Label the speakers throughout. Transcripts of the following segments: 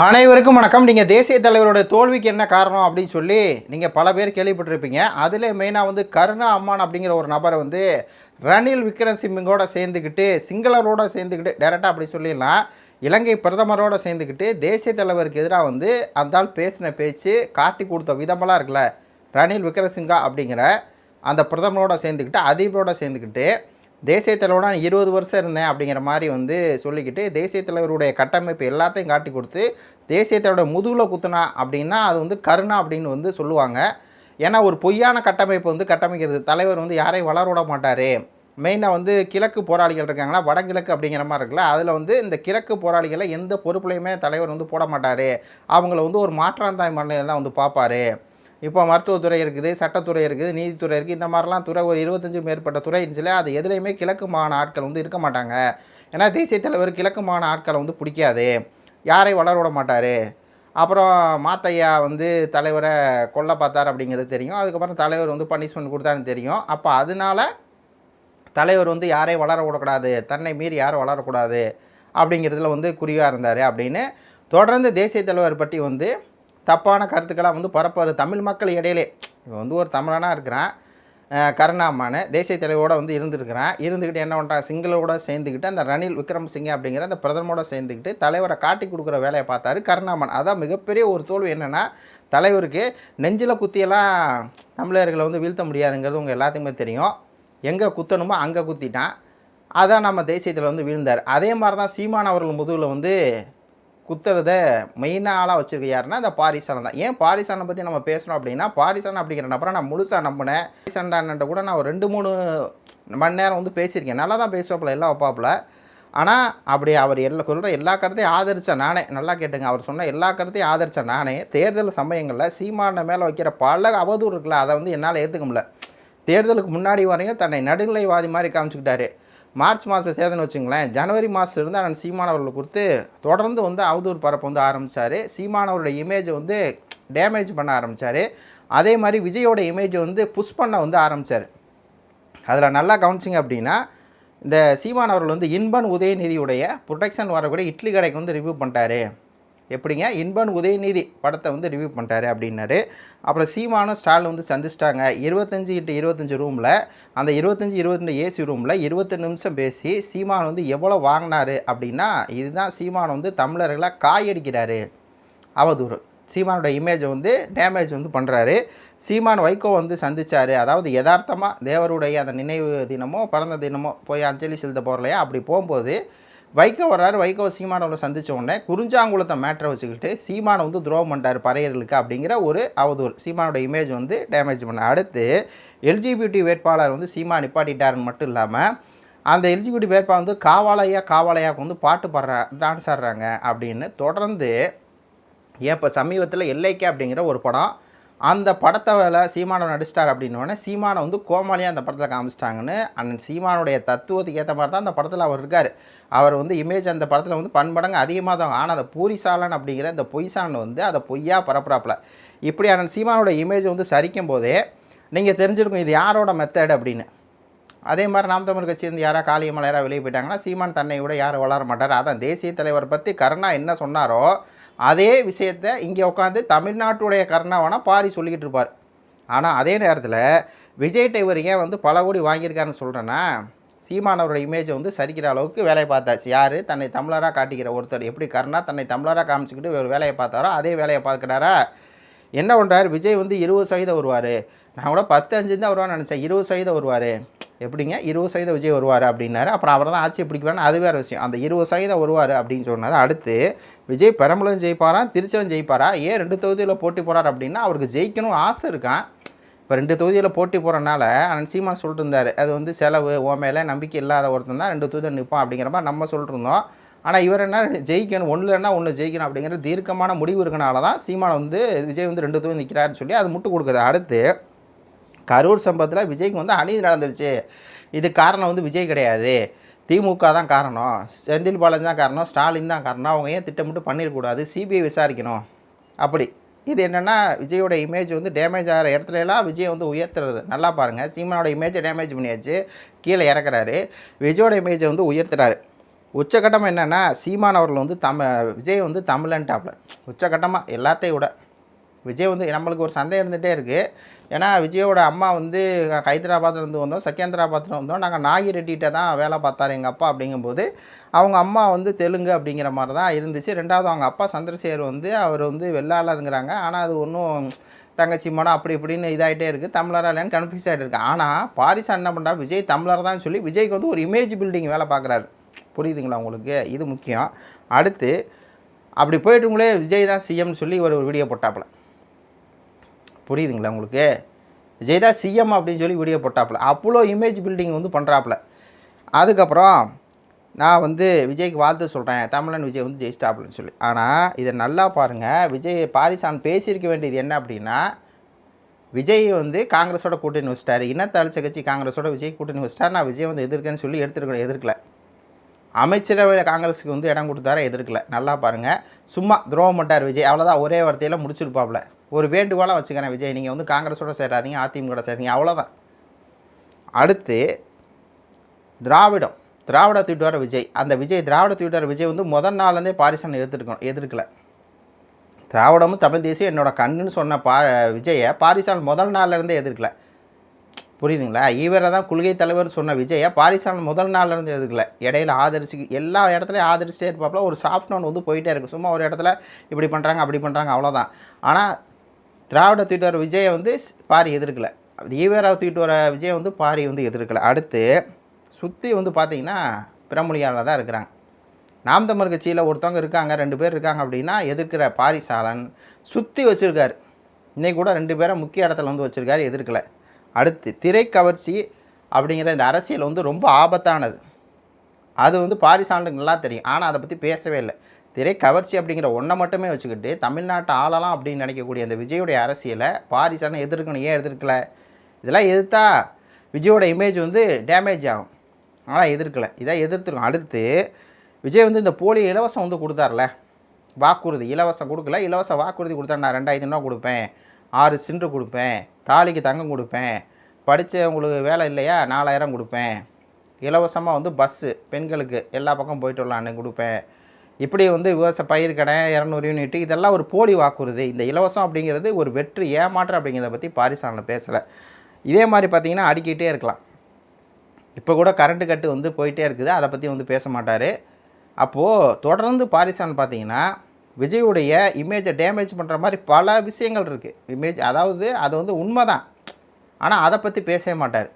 Speaker 1: அனைவருக்கும் வணக்கம். நீங்கள் தேசிய தலைவரோட தோல்விக்கு என்ன காரணம் அப்படின்னு சொல்லி நீங்கள் பல பேர் கேள்விப்பட்டிருப்பீங்க. அதில் மெயினாக வந்து கருணா அம்மான் அப்படிங்கிற ஒரு நபரை வந்து ரணில் விக்ரமசிங்கோட சேர்ந்துக்கிட்டு சிங்களரோட சேர்ந்துக்கிட்டு டைரெக்டாக அப்படி சொல்லிடலாம், இலங்கை பிரதமரோட சேர்ந்துக்கிட்டு தேசிய தலைவருக்கு எதிராக வந்து அந்த பேசின பேச்சு காட்டி கொடுத்த விதமெல்லாம் இருக்குல்ல, ரணில் விக்ரமசிங்கா அப்படிங்கிற அந்த பிரதமரோட சேர்ந்துக்கிட்டு அதிபரோட சேர்ந்துக்கிட்டு தேசிய தலைவரோட 20 வருஷம் இருந்தேன் அப்படிங்கிற மாதிரி வந்து சொல்லிக்கிட்டு தேசிய தலைவருடைய கட்டமைப்பு எல்லாத்தையும் காட்டி கொடுத்து தேசிய தலைவரோட முதுகில் குத்துனா அப்படின்னா அது வந்து கருணா அப்படின்னு வந்து சொல்லுவாங்க. ஏன்னா ஒரு பொய்யான கட்டமைப்பு வந்து கட்டமைக்கிறது, தலைவர் வந்து யாரையும் வளர விட மாட்டார். மெயினாக வந்து கிழக்கு போராளிகள் இருக்காங்களா, வடகிழக்கு அப்படிங்கிற மாதிரி இருக்குல்ல, அதில் வந்து இந்த கிழக்கு போராளிகளை எந்த பொறுப்புலையுமே தலைவர் வந்து போட மாட்டார். அவங்கள வந்து ஒரு மாற்றாந்தாய் மண்ணில் தான் வந்து பார்ப்பார். இப்போ மருத்துவத்துறை இருக்குது, சட்டத்துறை இருக்குது, நீதித்துறை இருக்குது, இந்த மாதிரிலாம் துறை ஒரு 25 மேற்பட்ட துறை இருந்துச்சுல, அது எதுலேயுமே கிழக்கு மாகாண ஆட்கள் வந்து இருக்க மாட்டாங்க. ஏன்னா தேசிய தலைவர் கிழக்கு மாகாண ஆட்களை வந்து பிடிக்காது, யாரையும் வளர விட மாட்டார். அப்புறம் மாத்தையா வந்து தலைவரை கொல்ல பார்த்தார் அப்படிங்கிறது தெரியும். அதுக்கப்புறம் தலைவர் வந்து பனிஷ்மெண்ட் கொடுத்தாருன்னு தெரியும். அப்போ அதனால தலைவர் வந்து யாரையும் வளர விடக்கூடாது, தன்னை மீறி யாரும் வளரக்கூடாது அப்படிங்கிறதுல வந்து குறியாக இருந்தார் அப்படின்னு தொடர்ந்து தேசிய தலைவர் பற்றி வந்து தப்பான கருத்துக்களாக வந்து பரப்பார் தமிழ் மக்கள் இடையிலே. இவன் வந்து ஒரு தமிழனாக இருக்கிறான், கருணாமான்னு தேசிய தலைவரோடு வந்து இருந்துக்கிட்டு என்ன பண்ணுறான், சிங்களோட சேர்ந்துக்கிட்டு அந்த ரணில் விக்ரமசிங்கே அப்படிங்கிற அந்த பிரதமரோட சேர்ந்துக்கிட்டு தலைவரை காட்டி கொடுக்குற வேலையை பார்த்தாரு கருணாமான். அதான் மிகப்பெரிய ஒரு தோல்வி. என்னென்னா தலைவருக்கு நெஞ்சில் குத்தியெல்லாம் தமிழர்களை வந்து வீழ்த்த முடியாதுங்கிறது உங்கள் எல்லாத்துக்குமே தெரியும். எங்கே குத்தணுமோ அங்கே குத்திட்டான், அதான் நம்ம தேசியத்தில் வந்து வீழ்ந்தார். அதே மாதிரி தான் சீமான் அவர்கள் முதுகில் வந்து குத்துறத மெயினாக ஆளாக வச்சுருக்க யாருன்னா அந்த பாரிசாலன் தான். ஏன் பாரிசாலனை பற்றி நம்ம பேசணும் அப்படின்னா, பாரிசாலன் அப்படிங்கிற நபரை நான் முழுசாக நம்பினேன். பாரிசாலன்ட்ட கூட நான் ஒரு 2-3 மணி நேரம் வந்து பேசியிருக்கேன். நல்லா தான் பேசுவாப்பில், எல்லாம் வைப்பாப்பில். ஆனால் அப்படி அவர் சொல்கிற எல்லா கருத்தையும் ஆதரித்த நானே, நல்லா கேட்டுங்க, அவர் சொன்ன எல்லா கருத்தையும் ஆதரித்த நானே தேர்தல் சமயங்களில் சீமான மேலே வைக்கிற பல அவதூறு இருக்குல்ல, அதை வந்து என்னால் ஏற்றுக்க முடியல. தேர்தலுக்கு முன்னாடி வரையும் தன்னை நடுநிலைவாதி மாதிரி காமிச்சிக்கிட்டாரு. மார்ச் மாதம் சேதனை வச்சுங்களேன், ஜனவரி மாதத்துலேருந்து அண்ணன் சீமானவர்களை கொடுத்து தொடர்ந்து வந்து அவதூறு பரப்பு வந்து ஆரம்பித்தார். சீமானவரோட இமேஜை வந்து டேமேஜ் பண்ண ஆரம்பித்தார். அதே மாதிரி விஜயோட இமேஜை வந்து புஷ் பண்ண வந்து ஆரம்பித்தார். அதில் நல்லா கவனிச்சிங்க அப்படின்னா, இந்த சீமானவர்கள் வந்து இன்பன் உதயநிதியுடைய ப்ரொடெக்ஷன் வரக்கூடிய இட்லி கடைக்கு வந்து ரிவ்யூ பண்ணிட்டாரு. எப்படிங்க, இன்பன் உதயநிதி படத்தை வந்து ரிவ்யூ பண்ணிட்டாரு அப்படின்னாரு. அப்புறம் சீமானும் ஸ்டாலின் வந்து சந்திச்சிட்டாங்க 25x25 ரூமில். அந்த 25x22 ஏசி ரூமில் 28 நிமிஷம் பேசி சீமான் வந்து எவ்வளோ வாங்கினார் அப்படின்னா, இதுதான் சீமான் வந்து தமிழர்களை காயடிக்கிறாரு, அவதூறு. சீமானோட இமேஜை வந்து டேமேஜ் வந்து பண்ணுறாரு. சீமான் வைகோ வந்து சந்தித்தார். அதாவது யதார்த்தமாக தேவருடைய அந்த நினைவு தினமோ பிறந்த தினமோ போய் அஞ்சலி செலுத்த போகிறலையா, அப்படி போகும்போது வைகோ வர்றாரு. வைகோ சீமானவரை சந்தித்த உடனே குறிஞ்சாங்குளத்தை மேட்டரை வச்சுக்கிட்டு சீமானை வந்து துரோகம் பண்ணிட்டார் பறையர்களுக்கு அப்படிங்கிற ஒரு அவதூறு. சீமானோட இமேஜ் வந்து டேமேஜ் பண்ண. அடுத்து எல்ஜிபிடி வேட்பாளர் வந்து சீமா நிப்பாட்டிட்டாருன்னு மட்டும் இல்லாமல் அந்த எல்ஜிபிடி வேட்பாளர் வந்து காவாலையாவுக்கு வந்து பாட்டு டான்ஸ் ஆடுறாங்க அப்படின்னு தொடர்ந்து. ஏன் இப்போ சமீபத்தில் எல்லைக்கே அப்படிங்கிற ஒரு படம், அந்த படத்தை சீமானை நடிச்சிட்டார் அப்படின்னோடனே சீமானை வந்து கோமாளியாக அந்த படத்தில் காமிச்சிட்டாங்கன்னு அண்ணன் சீமானுடைய தத்துவத்துக்கு ஏற்ற மாதிரி தான் அந்த படத்தில் அவர் இருக்கார். அவர் வந்து இமேஜ் அந்த படத்தில் வந்து பன்மடங்கு அதிகமாக தான். ஆனால் அந்த பூரிசாலன் அப்படிங்கிற இந்த பொய்சாலன் வந்து அதை பொய்யா பரப்புறாப்பில். இப்படி அண்ணன் சீமானோட இமேஜ் வந்து சரிக்கும் போதே நீங்கள் தெரிஞ்சிருக்கும் இது யாரோட மெத்தட் அப்படின்னு. அதே மாதிரி நாம் தமிழ் கட்சி வந்து யாராவது காளியம்மாள் யாராவது வெளியே போயிட்டாங்கன்னா சீமான் தன்னை விட யாரும் வளர மாட்டார். அதான் தேசிய தலைவர் பற்றி கருணா என்ன சொன்னாரோ அதே விஷயத்தை இங்கே உட்காந்து தமிழ்நாட்டுடைய கருணாவானா பாரி சொல்லிக்கிட்டு இருப்பார். ஆனால் அதே நேரத்தில் விஜய் இவர் ஏன் வந்து பல கோடி வாங்கியிருக்காருன்னு சொல்கிறேன்னா, சீமானவரோட இமேஜை வந்து சரிக்கிற அளவுக்கு வேலையை பார்த்தாச்சு. யார், தன்னை தமிழராக காட்டிக்கிற ஒருத்தர். எப்படி கருணா தன்னை தமிழராக காமிச்சிக்கிட்டு ஒரு வேலையை பார்த்தாரோ அதே வேலையை பார்க்குறாரா. என்ன பண்ணுறாரு, விஜய் வந்து 20% வருவார், நான் கூட 10-5 தான் வருவான்னு நினச்சேன், 20% வருவார். எப்படிங்க 20% விஜய் வருவார் அப்படின்னாரு. அப்புறம் அவரை தான் ஆட்சியை பிடிக்குவான்னு அது வேறு விஷயம். அந்த 20% வருவார் அப்படின்னு சொன்னது. அடுத்து விஜய் பெரம்பலூரும் ஜெயிப்பாரா, திருச்சியும் ஜெயிப்பாரா, ஏன் 2 தொகுதியில் போட்டி போகிறார் அப்படின்னா அவருக்கு ஜெயிக்கணும் ஆசை இருக்கான். இப்போ 2 தொகுதியில் போட்டி போகிறனால அண்ணன் சீமான் சொல்லிட்டு இருந்தார், அது வந்து செலவு, ஓ மேலே நம்பிக்கை இல்லாத ஒருத்தன் தான் 2 தொகுதியில் நிற்பான் அப்படிங்கிற மாதிரி நம்ம சொல்லிட்டு இருந்தோம். ஆனால் இவர் என்ன ஜெயிக்கணும், ஒன்றுலன்னா ஒன்று ஜெயிக்கணும் அப்படிங்கிற தீர்க்கமான முடிவு இருக்கனால தான் சீமான் வந்து விஜய் வந்து 2 தொகுதி நிற்கிறாருன்னு சொல்லி அது முட்டு கொடுக்குது. அடுத்து கரூர் சம்பவத்தில் விஜய்க்கு வந்து அநீதி நடந்துருச்சு, இது காரணம் வந்து விஜய் கிடையாது, திமுக தான் காரணம், செந்தில் பாலாஜி தான் காரணம், ஸ்டாலின் தான் காரணம், அவங்க ஏன் திட்டமிட்டு பண்ணிடக்கூடாது, சிபிஐ விசாரிக்கணும் அப்படி. இது என்னென்னா விஜயோட இமேஜ் வந்து டேமேஜ் ஆகிற இடத்துலலாம் விஜய் வந்து உயர்த்துறது. நல்லா பாருங்கள், சீமானோட இமேஜை டேமேஜ் பண்ணியாச்சு, கீழே இறக்குறாரு, விஜயோட இமேஜை வந்து உயர்த்துறாரு. உச்சகட்டமாக என்னென்னா சீமான் அவர்கள் வந்து விஜய் வந்து தமிழன்ட்டாப்ல உச்சகட்டமாக எல்லாத்தையும் விட விஜய் வந்து நம்மளுக்கு ஒரு சந்தேகம் இருந்துகிட்டே இருக்குது. ஏன்னா விஜயோட அம்மா வந்து ஹைதராபாத்லேருந்து வந்தோம், செகந்திராபாத்தில் வந்தோம், நாங்கள் நாகிரெட்டிகிட்ட தான் வேலை பார்த்தார் எங்கள் அப்பா அப்படிங்கும்போது அவங்க அம்மா வந்து தெலுங்கு அப்படிங்கிற மாதிரி தான் இருந்துச்சு. ரெண்டாவது அவங்க அப்பா சந்திரசேகர் வந்து அவர் வந்து வெள்ளாளருங்கிறாங்க. ஆனால் அது ஒன்றும் தங்கச்சி மடம் அப்படி இப்படின்னு இதாகிட்டே இருக்குது, தமிழராக இல்லைன்னு கன்ஃபியூஸ் ஆகிட்டு இருக்குது. ஆனால் பாரிசா என்ன பண்ணுறாரு, விஜய் தமிழர் தான் சொல்லி விஜய்க்கு வந்து ஒரு இமேஜ் பில்டிங் வேலை பார்க்குறாரு. புரியுதுங்களா உங்களுக்கு? இது முக்கியம். அடுத்து அப்படி போய்ட்டுங்களே விஜய் தான் சிஎம்னு சொல்லி ஒரு வீடியோ போட்டாப்புல. புரியுதுங்களா உங்களுக்கு? விஜய் தான் சிஎம் அப்படின்னு சொல்லி வீடியோ போட்டாப்புல. அவ்வளோ இமேஜ் பில்டிங் வந்து பண்ணுறாப்புல. அதுக்கப்புறம் நான் வந்து விஜய்க்கு வாழ்த்து சொல்கிறேன், தமிழன் விஜய் வந்து ஜெயிச்சிட்டாப்புலன்னு சொல்லி. ஆனால் இதை நல்லா பாருங்கள், விஜய் பாரிசான் பேசியிருக்க வேண்டியது என்ன அப்படின்னா, விஜய் வந்து காங்கிரஸோட கூட்டணி வச்சிட்டாரு, இனத்தை அழிச்ச கட்சி காங்கிரஸோட விஜய் கூட்டணி வச்சிட்டார், நான் விஜய் வந்து எதிர்க்கேன்னு சொல்லி எதிர்க்கல. அமைச்சரவையில் காங்கிரஸுக்கு வந்து இடம் கொடுத்தார எதிர்க்கல. நல்லா பாருங்கள், சும்மா துரோகம் பண்ணிட்டார் விஜய், அவ்வளோதான். ஒரே வார்த்தையில் முடிச்சிருப்பாப்புல. ஒரு வேண்டுகோளாக வச்சுக்கிறேன் விஜய், நீங்கள் வந்து காங்கிரஸோட சேராதீங்க, அதிமுக சேராதீங்க, அவ்வளோதான். அடுத்து திராவிடம் தூக்கிட்டு வர விஜய். அந்த திராவிட தூக்கிட்டு வர விஜய் வந்து முதல் நாள்லேருந்தே பாரிசான் எதிர்க்கல. திராவிடமும் தமிழ் தேசியம் என்னோட கண்ணுன்னு சொன்ன விஜயை பாரிசான் முதல் நாள்லேருந்தே எதிர்க்கல. புரியுதுங்களா? இவரை தான் கொள்கை தலைவர் சொன்ன விஜயை பாரிசான் முதல் நாள்லேருந்து எதுக்கல. இடையில ஆதரிச்சு எல்லா இடத்துலையும் ஆதரிச்சிட்டே இருப்பாப்புல. ஒரு சாஃப்ட் நோன் வந்து போயிட்டே இருக்குது. சும்மா ஒரு இடத்துல இப்படி பண்ணுறாங்க அப்படி பண்ணுறாங்க, அவ்வளோதான். ஆனால் திராவிட தூக்கிட்டு வர விஜயை வந்து பாரி எதிர்க்கல. ஈவரா தூக்கிட்டு வர விஜயை வந்து பாரி வந்து எதிர்க்கல. அடுத்து சுற்றி வந்து பார்த்திங்கன்னா பிறமொழியால் தான் இருக்கிறாங்க. நாம் தமிழர் கட்சியில் ஒருத்தவங்க இருக்காங்க, 2 பேர் இருக்காங்க அப்படின்னா எதிர்க்கிற பாரிசாலன் சுற்றி வச்சுருக்காரு. இன்றைக்கி கூட 2 பேரை முக்கிய இடத்துல வந்து வச்சுருக்காரு, எதிர்க்கலை. அடுத்து திரைக்கவர்ச்சி அப்படிங்கிற இந்த அரசியல் வந்து ரொம்ப ஆபத்தானது. அது வந்து பாரிசானுக்கு நல்லா தெரியும். ஆனால் அதை பற்றி பேசவே இல்லை. திரைக்கவர்ச்சி அப்படிங்கிற ஒன்றை மட்டுமே வச்சுக்கிட்டு தமிழ்நாட்டை ஆளலாம் அப்படின்னு நினைக்கக்கூடிய அந்த விஜயோடைய அரசியலை பாரிசானை எதிர்க்கணும். ஏன் எதிர்க்கலை? இதெல்லாம் எதிர்த்தா விஜயோட இமேஜ் வந்து டேமேஜ் ஆகும். ஆனால் எதிர்க்கலை, இதை எதிர்த்துருக்கோம். அடுத்து விஜய் வந்து இந்த போலி இலவசம் வந்து கொடுத்தார்ல, வாக்குறுதி. இலவசம் கொடுக்கல, இலவச வாக்குறுதி கொடுத்தா நான் 2000 ரூபா கொடுப்பேன், 6 சிலிண்டர் கொடுப்பேன், தாலிக்கு தங்கம் கொடுப்பேன், படித்தவங்களுக்கு வேலை இல்லையா 4000 கொடுப்பேன், இலவசமாக வந்து பஸ்ஸு பெண்களுக்கு எல்லா பக்கம் போயிட்டு வரலான்னு கொடுப்பேன், இப்படி வந்து பயிர் கடை 200 யூனிட்டு, இதெல்லாம் ஒரு போலி வாக்குறுதி. இந்த இலவசம் அப்படிங்கிறது ஒரு வெற்றி ஏமாற்றம் அப்படிங்கிறத பற்றி பாரிசானில் பேசலை. இதே மாதிரி பார்த்திங்கன்னா அடிக்கிட்டே இருக்கலாம். இப்போ கூட கரண்ட்டு கட்டு வந்து போயிட்டே இருக்குது, அதை பற்றி வந்து பேச மாட்டார். அப்போது தொடர்ந்து பாரிசான் பார்த்திங்கன்னா விஜயுடைய இமேஜை டேமேஜ் பண்ணுற மாதிரி பல விஷயங்கள் இருக்குது. இமேஜ் அதாவது அது வந்து உண்மை தான், ஆனால் அதை பற்றி பேசவே மாட்டார்.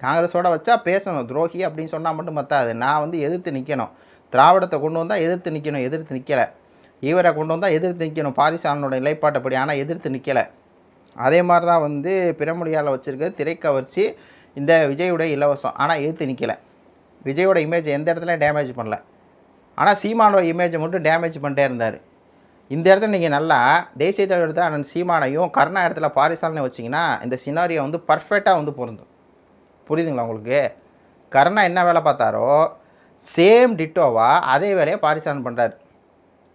Speaker 1: காங்கிரஸோட வச்சா பேசணும், துரோகி அப்படின்னு சொன்னால் மட்டும் பத்தாது. நான் வந்து எதிர்த்து நிற்கணும். திராவிடத்தை கொண்டு வந்தால் எதிர்த்து நிற்கணும், எதிர்த்து நிற்கலை. ஈவரை கொண்டு வந்தால் எதிர்த்து நிற்கணும், பாரிசானோட நிலைப்பாட்டப்படி. ஆனால் எதிர்த்து நிற்கலை. அதே மாதிரி தான் வந்து பிறமொழியால் வச்சுருக்க திரைக்கவர்ச்சி இந்த விஜயோட இலவசம். ஆனால் எதிர்த்து நிற்கலை. விஜயோட இமேஜ் எந்த இடத்துல டேமேஜ் பண்ணல. ஆனால் சீமானோட இமேஜை மட்டும் டேமேஜ் பண்ணிட்டே இருந்தார். இந்த இடத்துல நீங்கள் நல்லா தேசிய தலைவர் எடுத்து அண்ணன் சீமானையும் கருணா இடத்துல பாரிசாலனை வச்சிங்கன்னா இந்த சினாரியை வந்து பர்ஃபெக்டாக வந்து பொருந்தும். புரியுதுங்களா உங்களுக்கு? கருணா என்ன வேலை பார்த்தாரோ சேம் டிட்டோவாக அதே வேலையை பாரிசாலன் பண்ணுறாரு.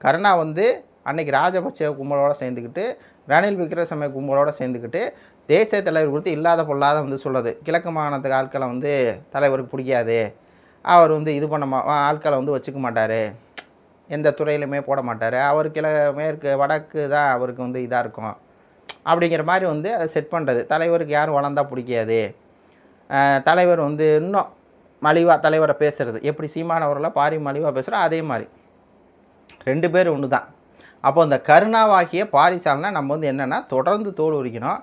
Speaker 1: கருணா வந்து அன்றைக்கி ராஜபக்சே கும்பலோடு சேர்ந்துக்கிட்டு ரணில் விக்ரமசிங்கே கும்பலோடு சேர்ந்துக்கிட்டு தேசிய தலைவர் கொடுத்து இல்லாத பொல்லாத வந்து சொல்லுது, கிழக்கு மாகாணத்துக்கு ஆட்களை வந்து தலைவருக்கு பிடிக்காது, அவர் வந்து இது பண்ண ஆட்களை வந்து வச்சுக்க மாட்டார், எந்த துறையிலுமே போட மாட்டார், அவருக்கு மேற்கு வடக்கு தான் அவருக்கு வந்து இதாக இருக்கும் அப்படிங்கிற மாதிரி வந்து அதை செட் பண்ணுறது. தலைவருக்கு யாரும் வளர்ந்தால் பிடிக்காது, தலைவர் வந்து இன்னும் மலிவாக தலைவரை பேசுகிறது. எப்படி சீமானவரெல்லாம் பாரி மலிவாக பேசுகிறோம் அதே மாதிரி 2 பேர் ஒன்று தான். அப்போ அந்த கருணாவாகிய பாரிசாலனை நம்ம வந்து என்னென்னா தொடர்ந்து தோல் உரிக்கணும்.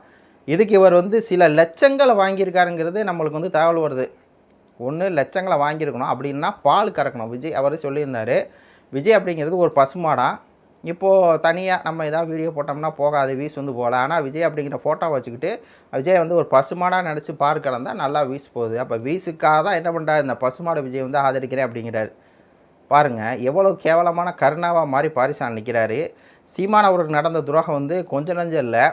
Speaker 1: இதுக்கு இவர் வந்து சில லட்சங்களை வாங்கியிருக்காருங்கிறது நம்மளுக்கு வந்து தகவல் வருது. ஒன்று லட்சங்களை வாங்கியிருக்கணும், அப்படின்னா பால் கறக்கணும். விஜய் அவர் சொல்லியிருந்தார், விஜய் அப்படிங்கிறது ஒரு பசுமாடாக. இப்போது தனியாக நம்ம ஏதாவது வீடியோ போட்டோம்னா போகாது, வீஸ் வந்து போகல. ஆனால் விஜய் அப்படிங்கிற ஃபோட்டோ வச்சுக்கிட்டு விஜய் வந்து ஒரு பசுமாடாக நினச்சி பால் கலந்தால் நல்லா வீஸ் போகுது. அப்போ வீஸுக்காக தான் என்ன பண்ணுறாரு, இந்த பசுமாடு விஜய் வந்து ஆதரிக்கிறேன் அப்படிங்கிறார். பாருங்கள் எவ்வளோ கேவலமான கருணாவாக மாதிரி பாரிசான் நிற்கிறாரு. சீமான் அவருக்கு நடந்த துரோகம் வந்து கொஞ்சம் நஞ்சம் இல்லை.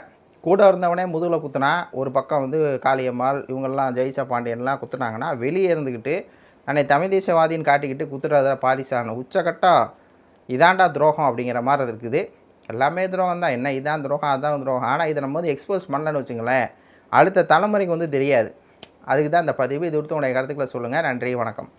Speaker 1: கூட இருந்தவனே முதுகில் குத்துனா, ஒரு பக்கம் வந்து காளியம்மாள் இவங்கெல்லாம் ஜெய்சா பாண்டியன்லாம் குத்துனாங்கன்னா, வெளியே இருந்துக்கிட்டு அன்னை தமிழ் தேசியவாதின்னு காட்டிக்கிட்டு குத்துறத பாரிசான் உச்சக்கட்டம். இதாண்டா துரோகம் அப்படிங்கிற மாதிரி இருக்குது. எல்லாமே துரோகம் தான். என்ன இதான் துரோகம் அதான் துரோகம். ஆனால் இதை நம்ம வந்து எக்ஸ்போஸ் பண்ணலன்னு வச்சுங்களேன், அடுத்த தலைமுறைக்கு வந்து தெரியாது. அதுக்கு தான் இந்த பதிவு. இது கொடுத்து உங்களுடைய கருத்துக்களை சொல்லுங்கள். நன்றி, வணக்கம்.